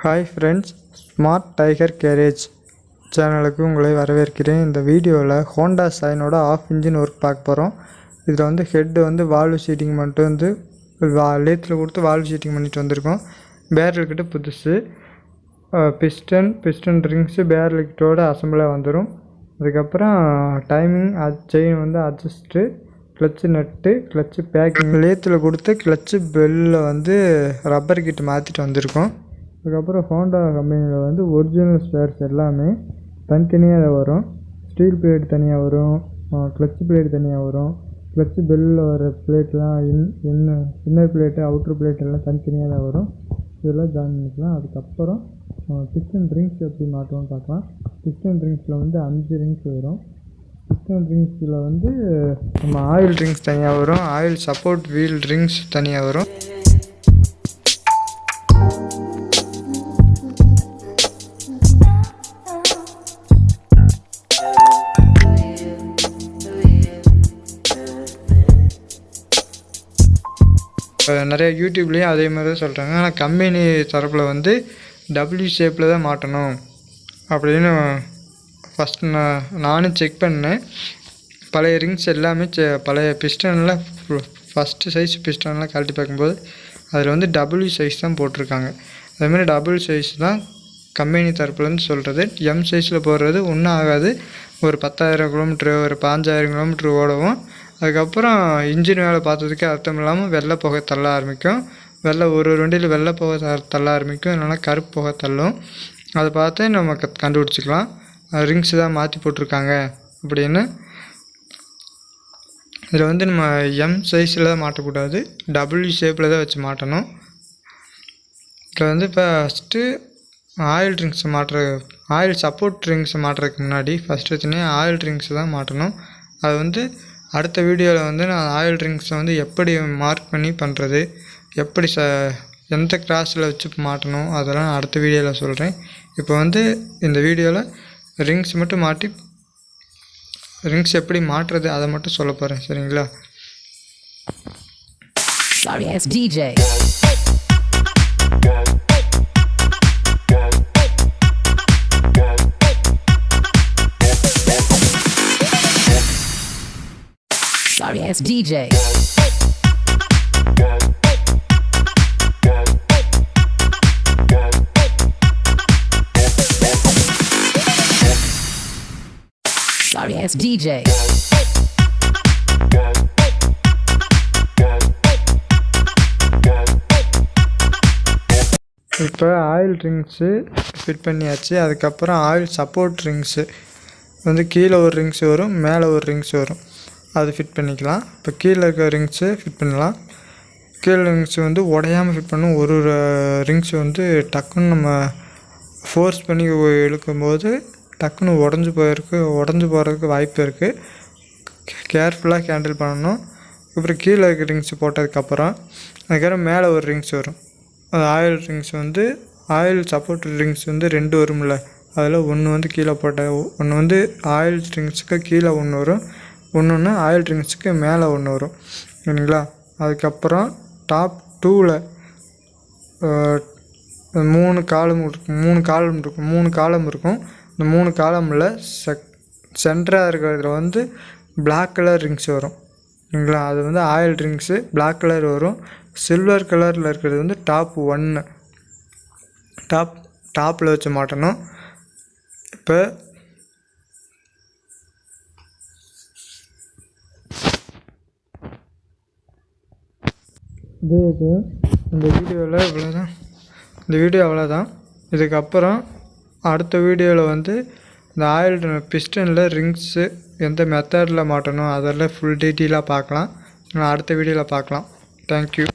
Hi friends, smart tiger garage சேனலுக்கு உங்களை வரவேற்கிறேன். இந்த வீடியோவில் ஹோண்டா சைனோட ஆஃப் இன்ஜின் ஒர்க் பார்க்க போகிறோம். இதில் வந்து ஹெட்டு வந்து வால்வு சீட்டிங் மட்டும் வந்து லேத்தில் கொடுத்து வால்வு சீட்டிங் பண்ணிட்டு வந்திருக்கோம். பேரல் கிட்ட புதுசு பிஸ்டன் ரிங்ஸு பேரல் கிட்டோட அசம்பிளாக வந்துடும். அதுக்கப்புறம் டைமிங் செயின் வந்து அட்ஜஸ்ட்டு, கிளச்சு நட்டு, கிளச்சு பேக்கிங் லேத்தில் கொடுத்து கிளச்சு பெல்லில் வந்து ரப்பர் கிட்ட மாற்றிட்டு வந்திருக்கோம். அதுக்கப்புறம் ஹோண்டா கம்பெனியில் வந்து ஒரிஜினல் ஸ்பேர்ஸ் எல்லாமே தனித்தனியாக வரும். ஸ்டீல் பிளேட் தனியாக வரும், கிளச்சு பிளேட் தனியாக வரும். கிளச்சு பெல்லில் வர பிளேட்லாம் இன்னர் பிளேட்டு அவுட்ரு பிளேட் எல்லாம் தனித்தனியாக தான் வரும். இதெல்லாம் ஜாயின் பண்ணிக்கலாம். அதுக்கப்புறம் பிஸ்டன் ரிங்ஸ் எப்படி மாட்டோம்னு பார்க்கலாம். பிஸ்டன் ரிங்ஸில் வந்து 5 ரிங்ஸ் வரும். பிஸ்டன் ரிங்ஸில் வந்து நம்ம ஆயில் ரிங்ஸ் தனியாக வரும், ஆயில் சப்போர்ட் வீல் ரிங்ஸ் தனியாக வரும். நிறைய யூடியூப்லேயும் அதே மாதிரி தான் சொல்கிறாங்க. ஆனால் கம்பெனி தரப்பில் வந்து டபிள்யூ ஷேப்பில் தான் மாட்டணும் அப்படின்னு ஃபஸ்ட்டு நானும் செக் பண்ணேன். பழைய ரிங்ஸ் எல்லாமே பழைய பிஸ்டனில் ஃபஸ்ட்டு சைஸ் பிஸ்டன்லாம் கழட்டி பார்க்கும்போது அதில் வந்து டபிள்யூ சைஸ் தான் போட்டிருக்காங்க. அதேமாதிரி டபுள் சைஸ் தான் கம்பெனி தரப்புலேருந்து சொல்கிறது. எம் சைஸில் போடுறது ஒன்றும் ஆகாது. ஒரு 10,000 கிலோமீட்ரு, ஒரு 5,000 கிலோமீட்ரு ஓடவும். அதுக்கப்புறம் இன்ஜின் வேலை பார்த்ததுக்கே அர்த்தம் இல்லாமல் வெள்ளை புகை தள்ள ஆரம்பிக்கும். ஒரு வண்டியில் வெள்ளை புகை தள்ள ஆரம்பிக்கும், இல்லைனா கருப்பு புகை தள்ளும். அதை பார்த்து நம்ம கண்டுபிடிச்சிக்கலாம் ரிங்ஸ் தான் மாற்றி போட்டிருக்காங்க அப்படின்னு. இதில் வந்து நம்ம எம் சைஸில் தான் மாட்டக்கூடாது, டபிள்யூ ஷேப்பில் தான் வச்சு மாட்டணும். இதில் வந்து இப்போ ஃபஸ்ட்டு ஆயில் ரிங்ஸை ஆயில் சப்போர்ட் ரிங்ஸை மாட்டுறதுக்கு முன்னாடி ஃபஸ்ட்டு வச்சுனே ஆயில் ரிங்ஸ் தான் மாட்டணும். அது வந்து அடுத்த வீடியோவில் வந்து நான் ஆயில் ரிங்ஸை வந்து எப்படி மார்க் பண்ணி பண்ணுறது, எப்படி எந்த கிராஸில் வச்சு மாட்டணும், அதெல்லாம் நான் அடுத்த வீடியோவில் சொல்கிறேன். இப்போ வந்து இந்த வீடியோவில் ரிங்ஸ் மட்டும் மாட்டி ரிங்ஸ் எப்படி மாட்டுறது அதை மட்டும் சொல்ல போகிறேன், சரிங்களா? Yes, DJ. Sorry, yes, DJ. இப்போ ஆயில் ரிங்ஸு ஃபிட் பண்ணியாச்சு. அதுக்கப்புறம் ஆயில் சப்போர்ட் ரிங்ஸு வந்து கீழே ஒரு ரிங்ஸ் வரும், மேலே ஒரு ரிங்ஸ் வரும், அது ஃபிட் பண்ணிக்கலாம். இப்போ கீழே இருக்க ரிங்ஸு ஃபிட் பண்ணலாம். கீழே ரிங்ஸ் வந்து உடையாமல் ஃபிட் பண்ணும். ஒரு ரிங்ஸ் வந்து டக்குன்னு நம்ம ஃபோர்ஸ் பண்ணி இழுக்கும்போது டக்குன்னு உடஞ்சி போகிறதுக்கு வாய்ப்பு இருக்குது. கேர்ஃபுல்லாக ஹேண்டில் பண்ணணும். அப்புறம் கீழே இருக்க ரிங்ஸ் போட்டதுக்கப்புறம் அதுக்கப்புறம் மேலே ஒரு ரிங்ஸ் வரும். அது ஆயில் ரிங்ஸ் வந்து ஆயில் சப்போர்ட் ரிங்ஸ் வந்து 2 வரும்ல, அதில் ஒன்று வந்து கீழே ஒன்று வந்து ஆயில் ரிங்ஸுக்கு கீழே ஒன்று வரும், ஒன்று ஆயில் ரிங்ஸுக்கு மேலே ஒன்று வரும், சரிங்களா? அதுக்கப்புறம் டாப் 2ல் 3 காலம் இருக்கும். 3 காலம் இருக்கும். இந்த 3 காலமில் சென்டராக இருக்கிறதுல வந்து பிளாக் கலர் ரிங்ஸ் வரும், சரிங்களா? அது வந்து ஆயில் ரிங்ஸு பிளாக் கலர் வரும். சில்வர் கலரில் இருக்கிறது வந்து டாப் 1 டாப்பில் வச்சு மாட்டணும். இப்போ இந்த வீடியோ அவ்வளோதான். இதுக்கப்புறம் அடுத்த வீடியோவில் வந்து இந்த ஆயில் பிஸ்டனில் ரிங்ஸு எந்த மெத்தடில் மாட்டணும் அதெல்லாம் ஃபுல் டீட்டெயிலாக பார்க்கலாம். நான் அடுத்த வீடியோவில் பார்க்கலாம். தேங்க்யூ.